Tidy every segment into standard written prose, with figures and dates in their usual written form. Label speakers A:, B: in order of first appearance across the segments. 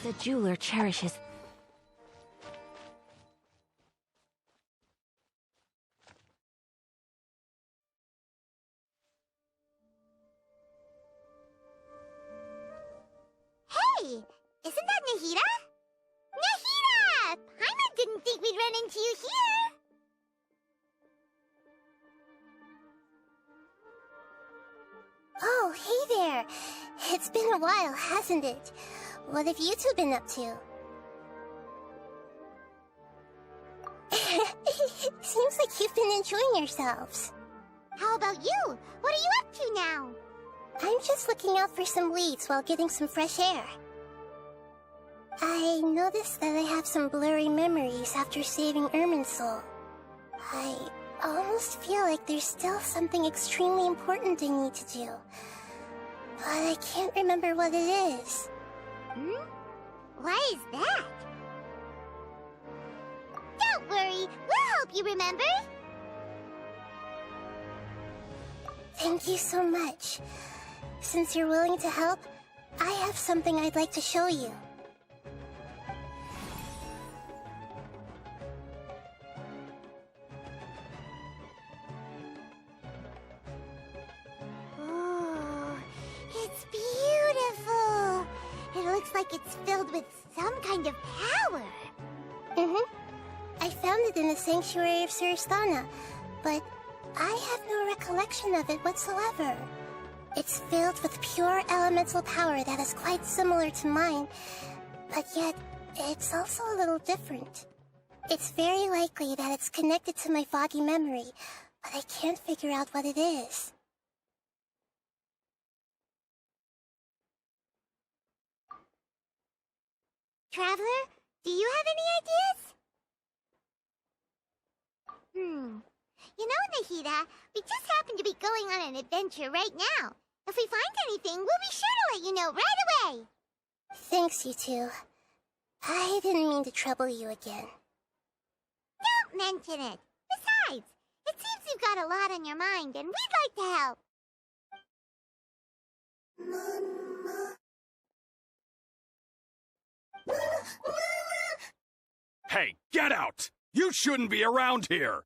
A: The jeweler cherishes...
B: Hey! Isn't that Nahida? Nahida! Paimon didn't think we'd run into you here! Oh, hey there! It's been a while, hasn't it? What have you two been up to? Seems like you've been enjoying yourselves. How about you? What are you up to now? I'm just looking out for some leads while getting some fresh air. I noticed that I have some blurry memories after saving Ermin's soul. I almost feel like there's still something extremely important I need to do. But I can't remember what it is. Why is that? Don't worry, we'll help you remember. Thank you so much. Since you're willing to help, I have something I'd like to show you. Oh, it's beautiful. It looks like it's filled with some kind of power. I found it in the sanctuary of Suristana, but I have no recollection of it whatsoever. It's filled with pure elemental power that is quite similar to mine, but yet it's also a little different. It's very likely that it's connected to my foggy memory, but I can't figure out what it is. Traveler, do you have any ideas? You know, Nahida, we just happen to be going on an adventure right now. If we find anything, we'll be sure to let you know right away. Thanks, you two. I didn't mean to trouble you again. Don't mention it. Besides, it seems you've got a lot on your mind, and we'd like to help.
C: Hey, get out! You shouldn't be around here!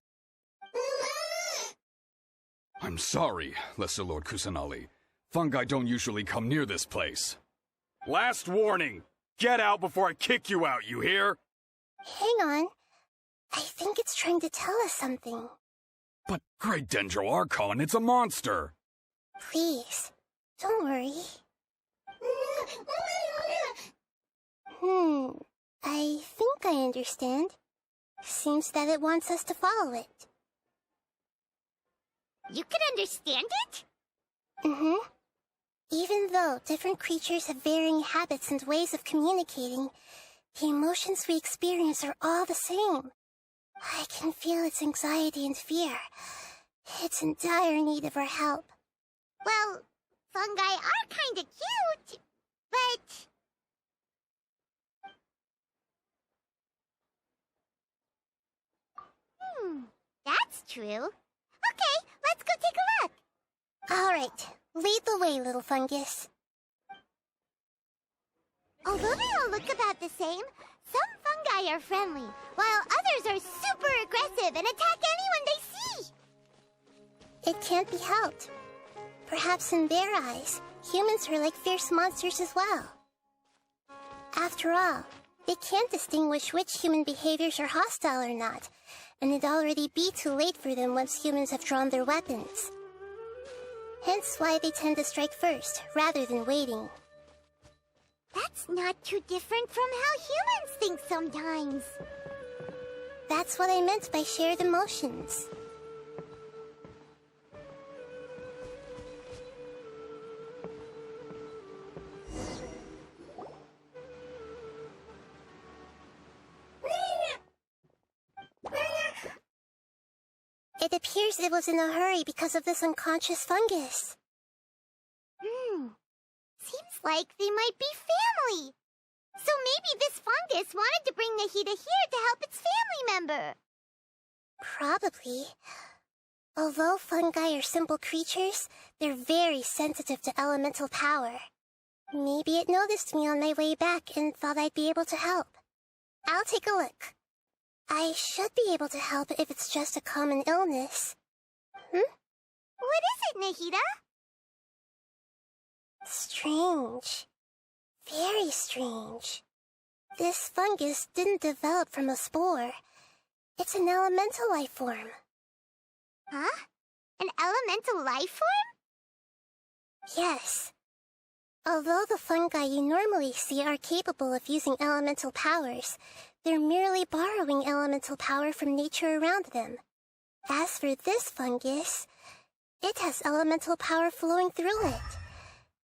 C: I'm sorry, Lesser Lord Kusanali. Fungi don't usually come near this place. Last warning! Get out before I kick you out, you hear?
B: Hang on. I think it's trying to tell us something.
C: But Great Dendro Archon, it's a monster!
B: Please, don't worry. I think I understand. Seems that it wants us to follow it. You can understand it? Even though different creatures have varying habits and ways of communicating, the emotions we experience are all the same. I can feel its anxiety and fear. It's in dire need of our help. Well, fungi are kinda cute, but... That's true. Okay, let's go take a look. All right, lead the way, little fungus. Although they all look about the same, some fungi are friendly, while others are super aggressive and attack anyone they see. It can't be helped. Perhaps in their eyes, humans are like fierce monsters as well. After all, they can't distinguish which human behaviors are hostile or not, and it'd already be too late for them once humans have drawn their weapons. Hence why they tend to strike first, rather than waiting. That's not too different from how humans think sometimes. That's what I meant by shared emotions. It appears it was in a hurry because of this unconscious fungus. Seems like they might be family. So maybe this fungus wanted to bring Nahida here to help its family member. Probably. Although fungi are simple creatures, they're very sensitive to elemental power. Maybe it noticed me on my way back and thought I'd be able to help. I'll take a look. I should be able to help if it's just a common illness. What is it, Nahida? Strange. Very strange. This fungus didn't develop from a spore. It's an elemental life form. Huh? An elemental life form? Yes. Although the fungi you normally see are capable of using elemental powers, they're merely borrowing elemental power from nature around them. As for this fungus, it has elemental power flowing through it.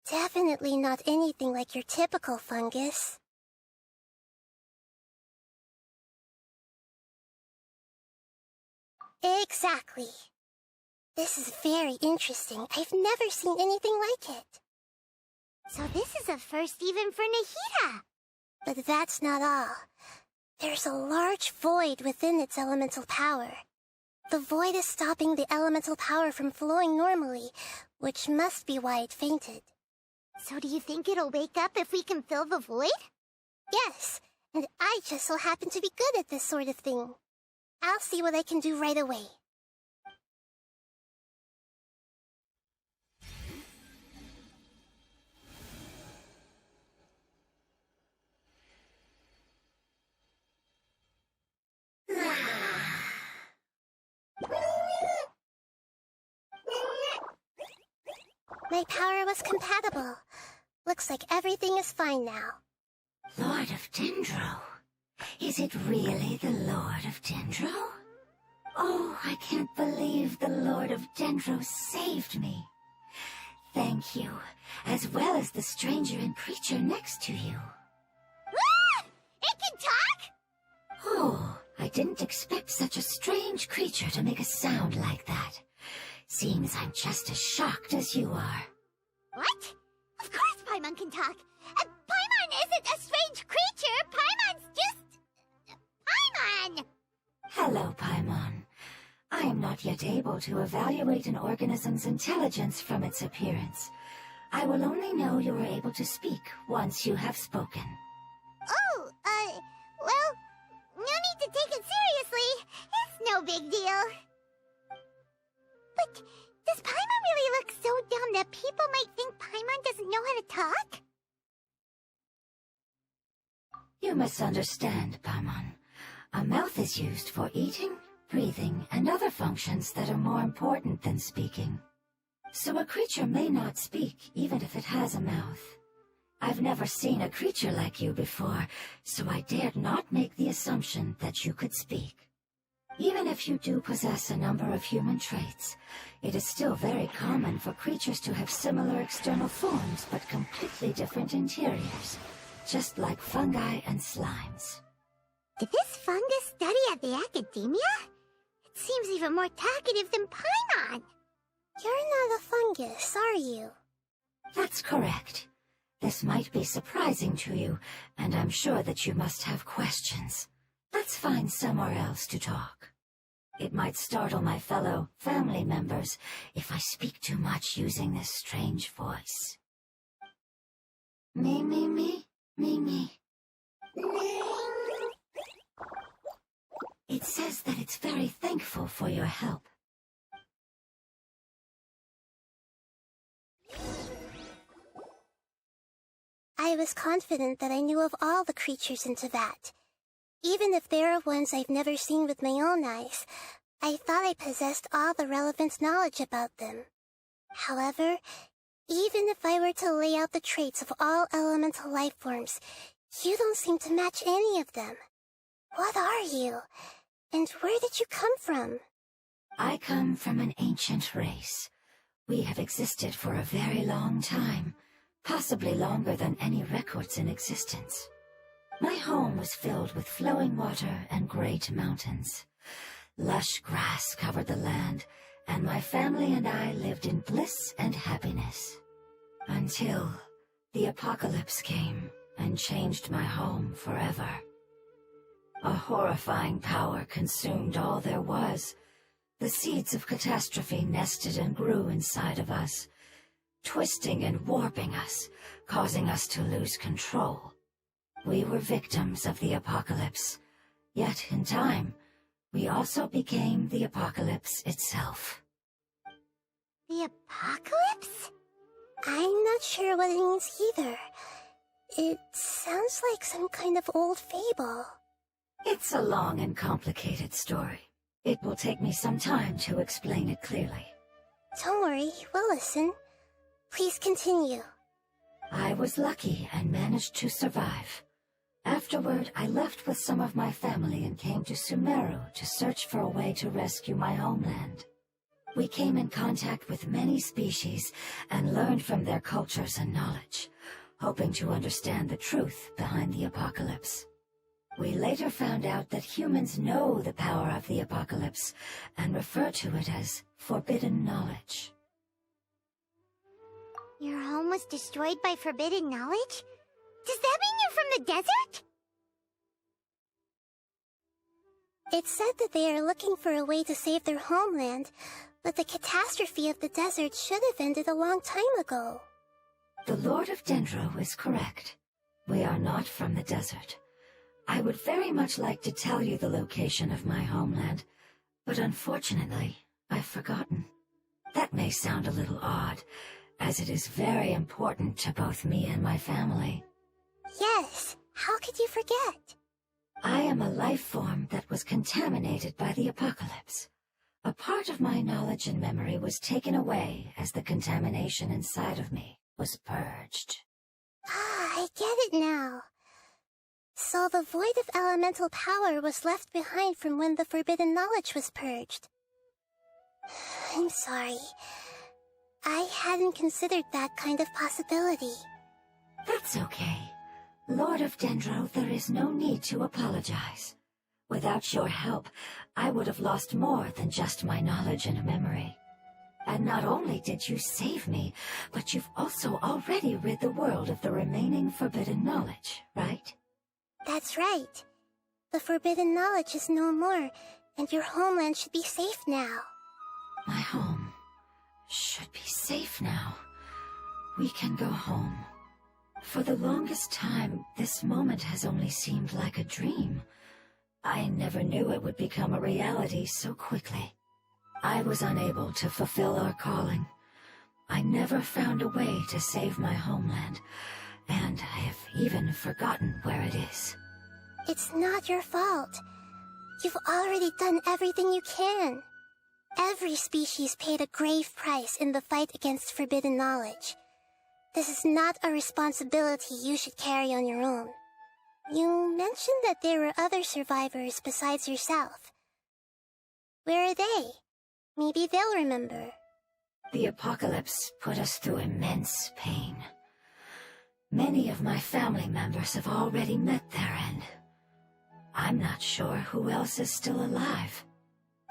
B: Definitely not anything like your typical fungus. Exactly. This is very interesting. I've never seen anything like it. So this is a first even for Nahida. But that's not all. There's a large void within its elemental power. The void is stopping the elemental power from flowing normally, which must be why it fainted. So do you think it'll wake up if we can fill the void? Yes, and I just so happen to be good at this sort of thing. I'll see what I can do right away. My power was compatible. Looks like everything is fine now.
A: Lord of Dendro? Is it really the Lord of Dendro? Oh, I can't believe the Lord of Dendro saved me. Thank you, as well as the stranger and creature next to you.
B: Ah! It can talk?
A: Oh, I didn't expect such a strange creature to make a sound like that. Seems I'm just as shocked as you are.
B: What? Of course Paimon can talk. Paimon isn't a strange creature. Paimon's just... Paimon!
A: Hello, Paimon. I am not yet able to evaluate an organism's intelligence from its appearance. I will only know you are able to speak once you have spoken.
B: Oh, well, no need to take it seriously. It's no big deal. But does Paimon really look so dumb that people might think Paimon doesn't know how to talk?
A: You misunderstand, Paimon. A mouth is used for eating, breathing, and other functions that are more important than speaking. So a creature may not speak, even if it has a mouth. I've never seen a creature like you before, so I dared not make the assumption that you could speak. Even if you do possess a number of human traits, it is still very common for creatures to have similar external forms but completely different interiors, just like fungi and slimes.
B: Did this fungus study at the academia? It seems even more talkative than Paimon. You're not a fungus, are you?
A: That's correct. This might be surprising to you, and I'm sure that you must have questions. Let's find somewhere else to talk. It might startle my fellow family members if I speak too much using this strange voice. Me, me, me, me, me. It says that it's very thankful for your help.
B: I was confident that I knew of all the creatures in Teyvat. Even if there are ones I've never seen with my own eyes, I thought I possessed all the relevant knowledge about them. However, even if I were to lay out the traits of all elemental life forms, you don't seem to match any of them. What are you? And where did you come from?
A: I come from an ancient race. We have existed for a very long time, possibly longer than any records in existence. My home was filled with flowing water and great mountains. Lush grass covered the land, and my family and I lived in bliss and happiness. Until the apocalypse came and changed my home forever. A horrifying power consumed all there was. The seeds of catastrophe nested and grew inside of us. twisting and warping us, causing us to lose control. We were victims of the apocalypse, yet in time, we also became the apocalypse itself.
B: The apocalypse? I'm not sure what it means either. It sounds like some kind of old fable.
A: It's a long and complicated story. It will take me some time to explain it clearly.
B: Don't worry, we'll listen. Please continue.
A: I was lucky and managed to survive. Afterward, I left with some of my family and came to Sumeru to search for a way to rescue my homeland. We came in contact with many species and learned from their cultures and knowledge, hoping to understand the truth behind the apocalypse. We later found out that humans know the power of the apocalypse and refer to it as forbidden knowledge.
B: Your home was destroyed by forbidden knowledge? Does that mean you're from the desert? It's said that they are looking for a way to save their homeland, but the catastrophe of the desert should have ended a long time ago.
A: The Lord of Dendro is correct. We are not from the desert. I would very much like to tell you the location of my homeland, but unfortunately, I've forgotten. That may sound a little odd, as it is very important to both me and my family.
B: Yes, how could you forget?
A: I am a life form that was contaminated by the apocalypse. A part of my knowledge and memory was taken away as the contamination inside of me was purged.
B: Ah, I get it now. So the void of elemental power was left behind from when the forbidden knowledge was purged. I'm sorry. I hadn't considered that kind of possibility.
A: That's okay. Lord of Dendro, there is no need to apologize. Without your help, I would have lost more than just my knowledge and memory. And not only did you save me, but you've also already rid the world of the remaining forbidden knowledge, right?
B: That's right. The forbidden knowledge is no more, and your homeland should be safe now.
A: My home should be safe now. We can go home. For the longest time, this moment has only seemed like a dream. I never knew it would become a reality so quickly. I was unable to fulfill our calling. I never found a way to save my homeland, and I have even forgotten where it is.
B: It's not your fault. You've already done everything you can. Every species paid a grave price in the fight against forbidden knowledge. This is not a responsibility you should carry on your own. You mentioned that there were other survivors besides yourself. Where are they? Maybe they'll remember.
A: The apocalypse put us through immense pain. Many of my family members have already met their end. I'm not sure who else is still alive.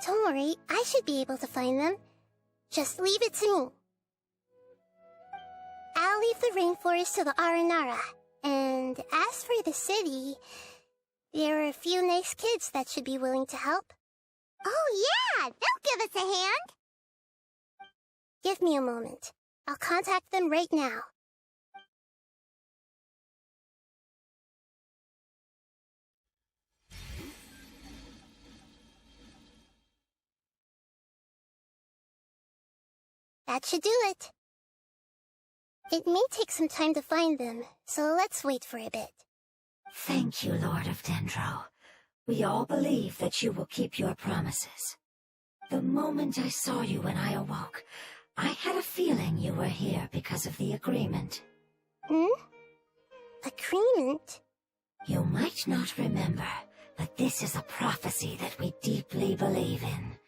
B: Don't worry, I should be able to find them. Just leave it to me. I'll leave the rainforest to the Aranara. And as for the city, there are a few nice kids that should be willing to help. Oh yeah, they'll give us a hand. Give me a moment. I'll contact them right now. That should do it. It may take some time to find them, so let's wait for a bit.
A: Thank you, Lord of Dendro. We all believe that you will keep your promises. The moment I saw you when I awoke, I had a feeling you were here because of the agreement.
B: Agreement?
A: You might not remember, but this is a prophecy that we deeply believe in.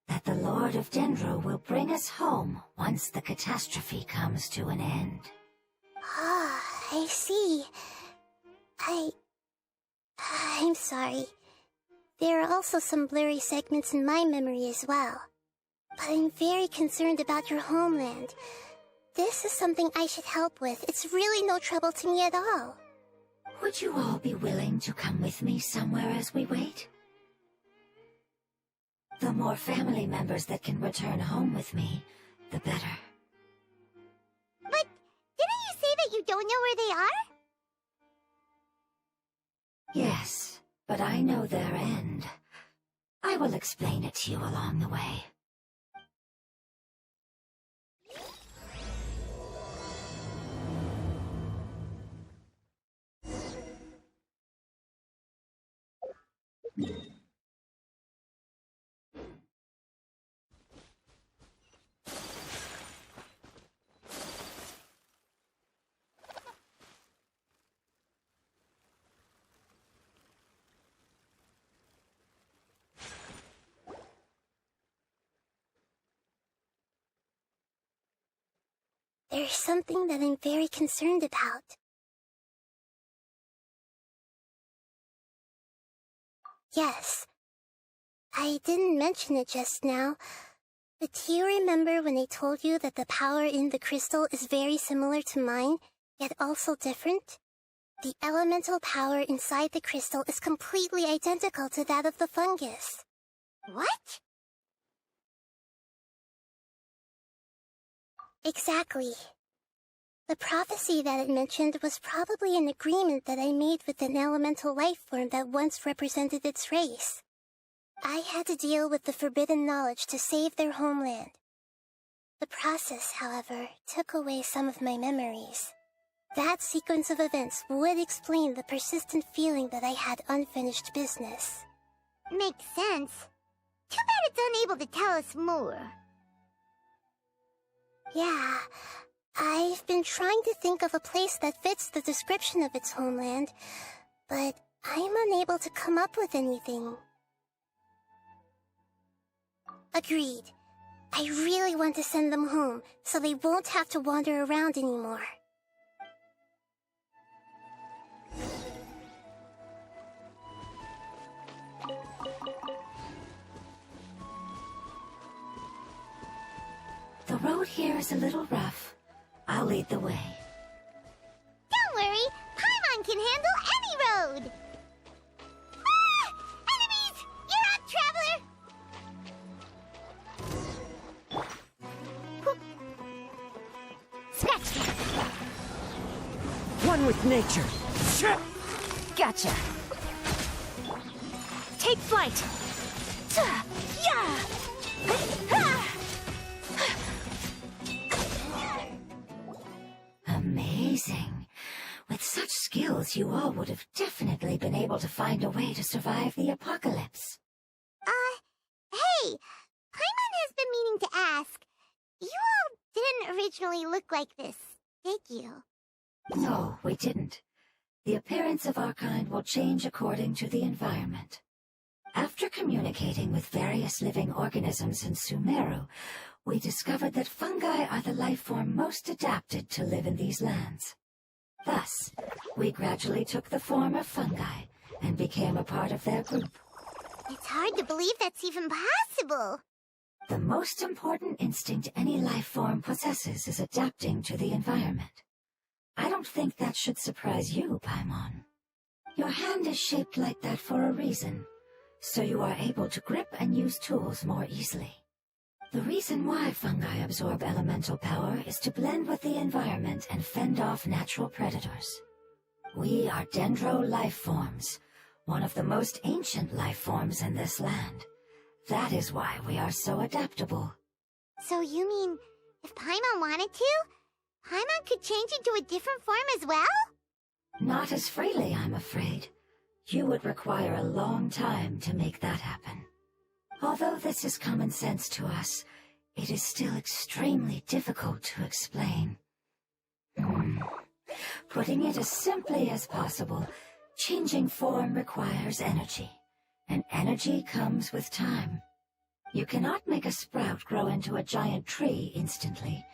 A: That the Lord of Dendro will bring us home once the catastrophe comes to an end.
B: Ah, I see. I'm sorry. There are also some blurry segments in my memory as well. But I'm very concerned about your homeland. This is something I should help with. It's really no trouble to me at all.
A: Would you all be willing to come with me somewhere as we wait? The more family members that can return home with me, the better.
B: you don't know where they are?
A: Yes, but I know their end. I will explain it to you along the way.
B: There's something that I'm very concerned about. Yes. I didn't mention it just now, but do you remember when I told you that the power in the crystal is very similar to mine, yet also different? The elemental power inside the crystal is completely identical to that of the fungus. What? Exactly. The prophecy that it mentioned was probably an agreement that I made with an elemental life form that once represented its race. I had to deal with the forbidden knowledge to save their homeland. The process, however, took away some of my memories. That sequence of events would explain the persistent feeling that I had unfinished business. Makes sense. Too bad it's unable to tell us more. Yeah, I've been trying to think of a place that fits the description of its homeland, but I'm unable to come up with anything. Agreed. I really want to send them home, so they won't have to wander around anymore.
A: The road here is a little rough. I'll lead the way.
B: Don't worry, Paimon can handle any road! Ah! Enemies! You're up, traveler! Scratch that!
D: One with nature.
E: Gotcha. Take flight. Yeah.
A: Amazing. With such skills, you all would have definitely been able to find a way to survive the apocalypse.
B: Hey! Paimon has been meaning to ask. You all didn't originally look like this, did you?
A: No, we didn't. The appearance of our kind will change according to the environment. After communicating with various living organisms in Sumeru, we discovered that fungi are the life form most adapted to live in these lands. Thus, we gradually took the form of fungi and became a part of their group.
B: It's hard to believe that's even possible.
A: The most important instinct any life form possesses is adapting to the environment. I don't think that should surprise you, Paimon. Your hand is shaped like that for a reason, so you are able to grip and use tools more easily. The reason why fungi absorb elemental power is to blend with the environment and fend off natural predators. We are dendro life forms, one of the most ancient life forms in this land. That is why we are so adaptable.
B: So you mean, if Paimon wanted to, Paimon could change into a different form as well?
A: Not as freely, I'm afraid. You would require a long time to make that happen. Although this is common sense to us, it is still extremely difficult to explain. Putting it as simply as possible, changing form requires energy, and energy comes with time. You cannot make a sprout grow into a giant tree instantly,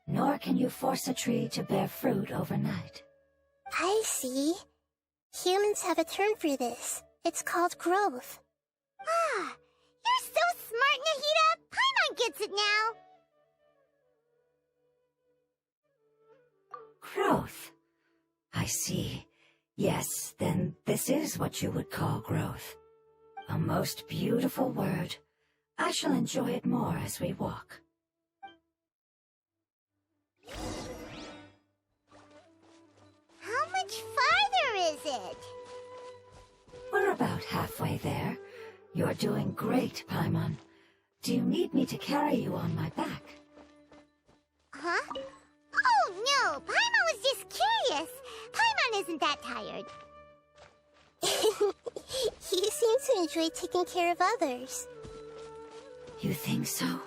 A: nor can you force a tree to bear fruit overnight.
B: I see. Humans have a term for this. It's called growth. Ah, you're so smart, Nahida! Paimon gets it now!
A: Growth. I see. Yes, then this is what you would call growth. A most beautiful word. I shall enjoy it more as we walk. halfway there. You're doing great, Paimon. Do you need me to carry you on my back?
B: Huh? Oh, no! Paimon was just curious. Paimon isn't that tired.
D: You seem to enjoy taking care of others.
A: You think so?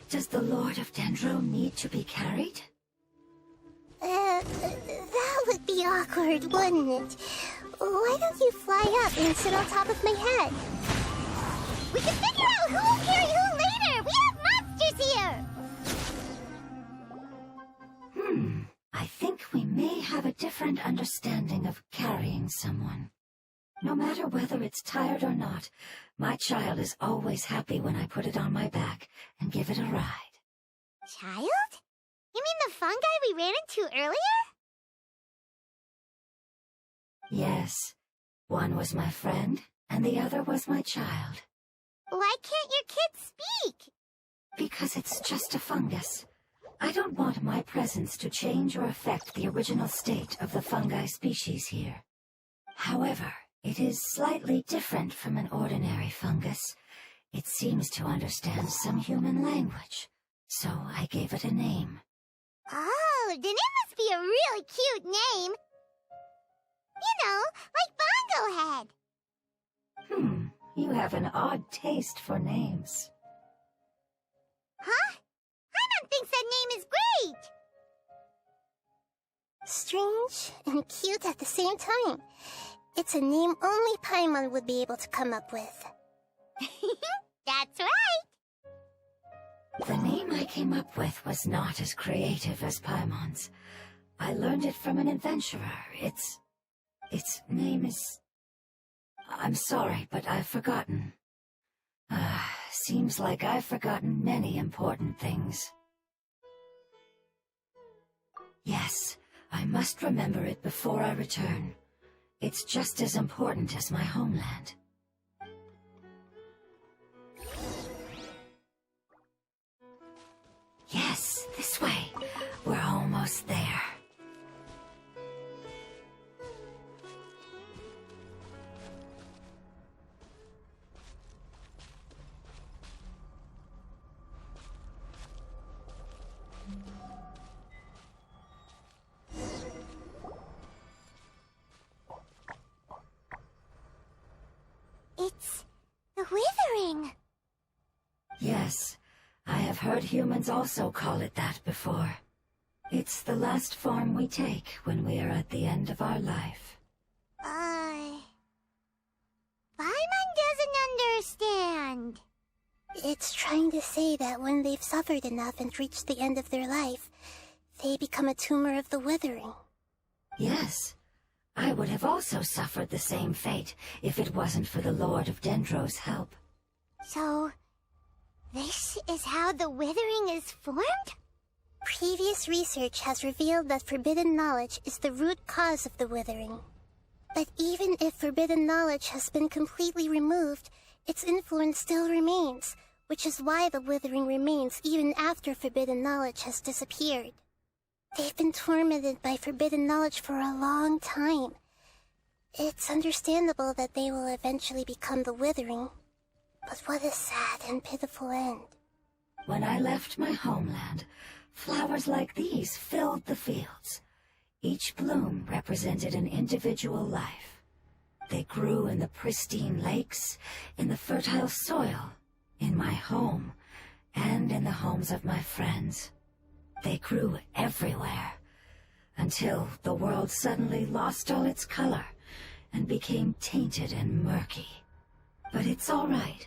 A: Does the Lord of Dendro need to be carried?
D: That would be awkward, wouldn't it? Why don't you fly up and sit on top of my head?
B: We can figure out who will carry who later! We have monsters here!
A: I think we may have a different understanding of carrying someone. No matter whether it's tired or not, my child is always happy when I put it on my back and give it a ride.
B: Child? You mean the fungi we ran into earlier?
A: Yes, one was my friend, and the other was my child.
B: Why can't your kid speak?
A: Because it's just a fungus. I don't want my presence to change or affect the original state of the fungi species here. However, it is slightly different from an ordinary fungus. It seems to understand some human language, so I gave it a name.
B: Oh, the name must be a really cute name. You know, like Bongo Head.
A: You have an odd taste for names.
B: Huh? Paimon thinks that name is great!
D: Strange and cute at the same time. It's a name only Paimon would be able to come up with.
B: That's right!
A: The name I came up with was not as creative as Paimon's. I learned it from an adventurer. Its name is... I'm sorry, but I've forgotten. Seems like I've forgotten many important things. Yes, I must remember it before I return. It's just as important as my homeland. Yes, this way. We're almost there.
B: It's the Withering.
A: Yes, I have heard humans also call it that before. It's the last form we take when we are at the end of our life.
B: Paimon doesn't understand.
D: It's trying to say that when they've suffered enough and reached the end of their life, they become a tumor of the Withering.
A: Yes, I would have also suffered the same fate if it wasn't for the Lord of Dendro's help.
B: So, this is how the Withering is formed?
D: Previous research has revealed that forbidden knowledge is the root cause of the Withering. But even if forbidden knowledge has been completely removed, its influence still remains, which is why the Withering remains even after forbidden knowledge has disappeared. They've been tormented by forbidden knowledge for a long time. It's understandable that they will eventually become the Withering. But what a sad and pitiful end.
A: When I left my homeland, flowers like these filled the fields. Each bloom represented an individual life. They grew in the pristine lakes, in the fertile soil, in my home, and in the homes of my friends. They grew everywhere, until the world suddenly lost all its color and became tainted and murky. But it's all right.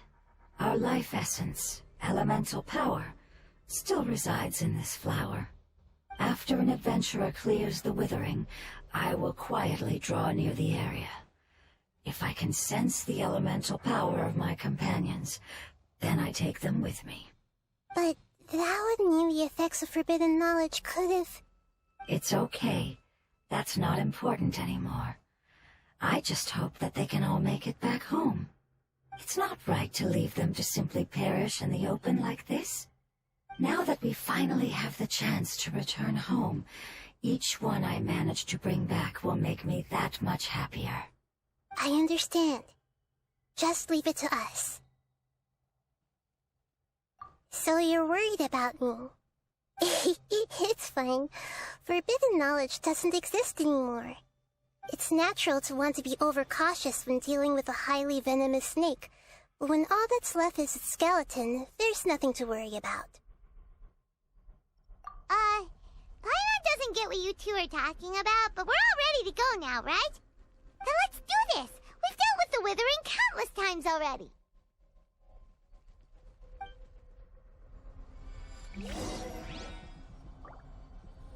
A: Our life essence, elemental power, still resides in this flower. After an adventurer clears the Withering, I will quietly draw near the area. If I can sense the elemental power of my companions, then I take them with me.
D: But that would mean the effects of forbidden knowledge could have...
A: It's okay. That's not important anymore. I just hope that they can all make it back home. It's not right to leave them to simply perish in the open like this. Now that we finally have the chance to return home, each one I manage to bring back will make me that much happier.
D: I understand. Just leave it to us. So you're worried about me? It's fine. Forbidden knowledge doesn't exist anymore. It's natural to want to be overcautious when dealing with a highly venomous snake, but when all that's left is its skeleton, there's nothing to worry about.
B: Paimon doesn't get what you two are talking about, but we're all ready to go now, right? Then let's do this! We've dealt with the Withering countless times already!